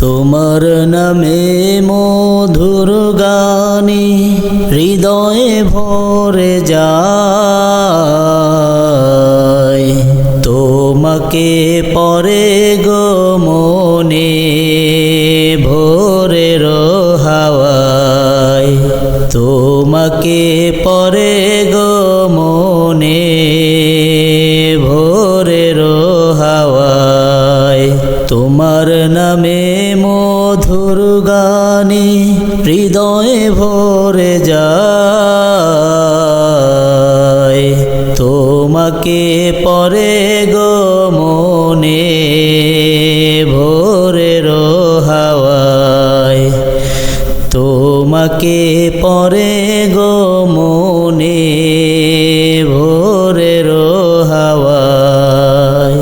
তোমার নামে মধুর গানে হৃদয়ে ভরে যায়, তোমাকে পরে গো মনে ভোরের হাওয়ায়, তোমাকে পরে গো মনে ভোরের হাওয়ায়। তোমার নামে মধুর গানে হৃদয়ে ভরে যায়, তোমাকে পরে গো মনে ভোরের হাওয়ায়, তোমাকে পরে গো মনে ভোরের হাওয়ায়।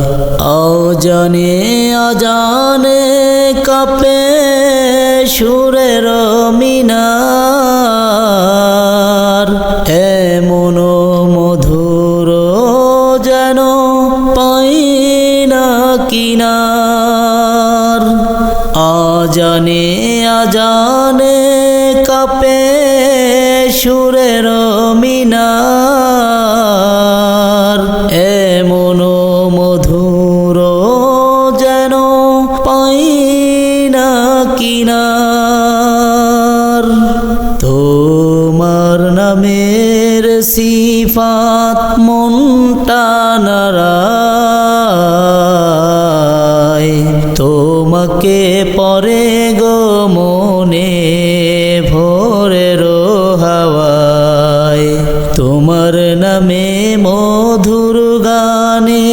অজানে অজানে কাঁপে সুরের মিনার, এমন মধুর যেন পাই না কিনার। অজানে অজানে কাঁপে সুরের মিনার, এমন মধুর যেন পাই না কিনার। তোমার নামের সিফাত মনটা নাড়ায়, তোমাকে পরে গো মনে ভোরের হাওয়ায়। তোমার নামে মধুর গানে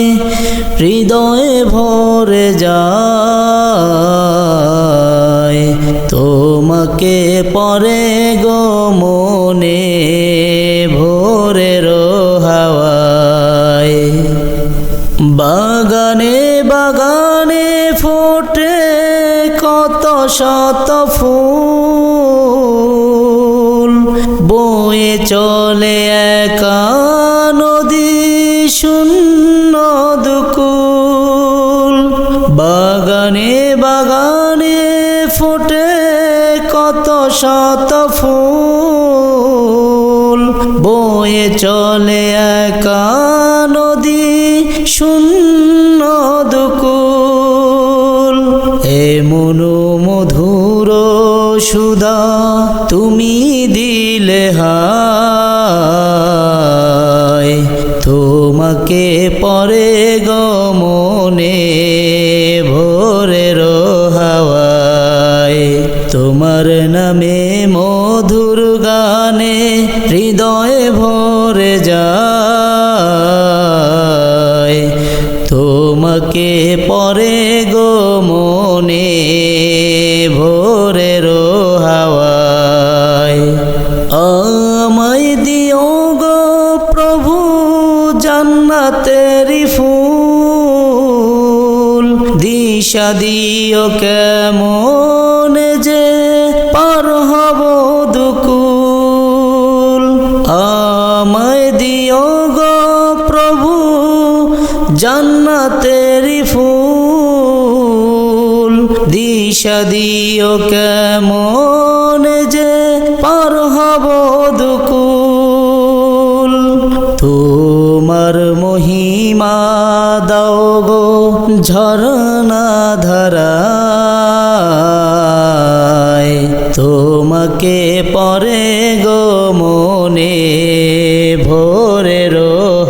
হৃদয়ে ভরে যায়, তোমাকে পরে গো মনে ভোরের হাওয়ায়। বাগানে বাগানে ফোটে কত শত ফুল, বয়ে চলে একা নদী শূন্য দুকুল। বাগানে বাগানে ফোটে কত শত ফুল, বয়ে চলে একা নদী শূন্য দুকুল। এমন মধুর সুধা তুমি দিলে হায়, তোমাকে পরে গো মনে ভোরের হাওয়ায়। তোমার নামে মধুর গানে হৃদয়ে ভরে যায়, তোমাকে পরে গো মনে ভোরের হাওয়ায়। আমায় দিও গো প্রভু জান্নাতেরি ফুল, দিশা দিও কেমন যে পার হব দুকুল। আমায় দিও গো প্রভু জান্নাতেরি ফুল, দিশা দিও কেমন যে পার হব দুকুল। তোমার মহিমা দাও গো ঝরনা ধারায়, তোমাকে পরে গো মনে ভোরের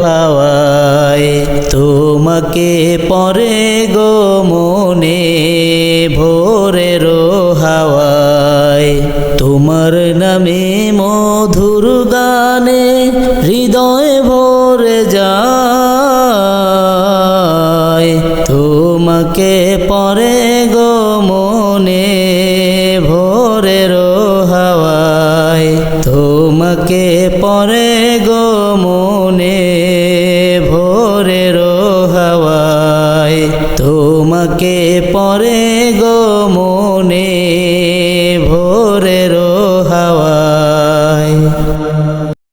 হাওয়ায়। তোমাকে পরে গো মনে ভোরের হাওয়ায়। তোমার নামে মধুর গানে হৃদয়ে ভরে যায়, তোমাকে পরে গো মনে ভোরের হাওয়ায়। তোমাকে পরে গো মনে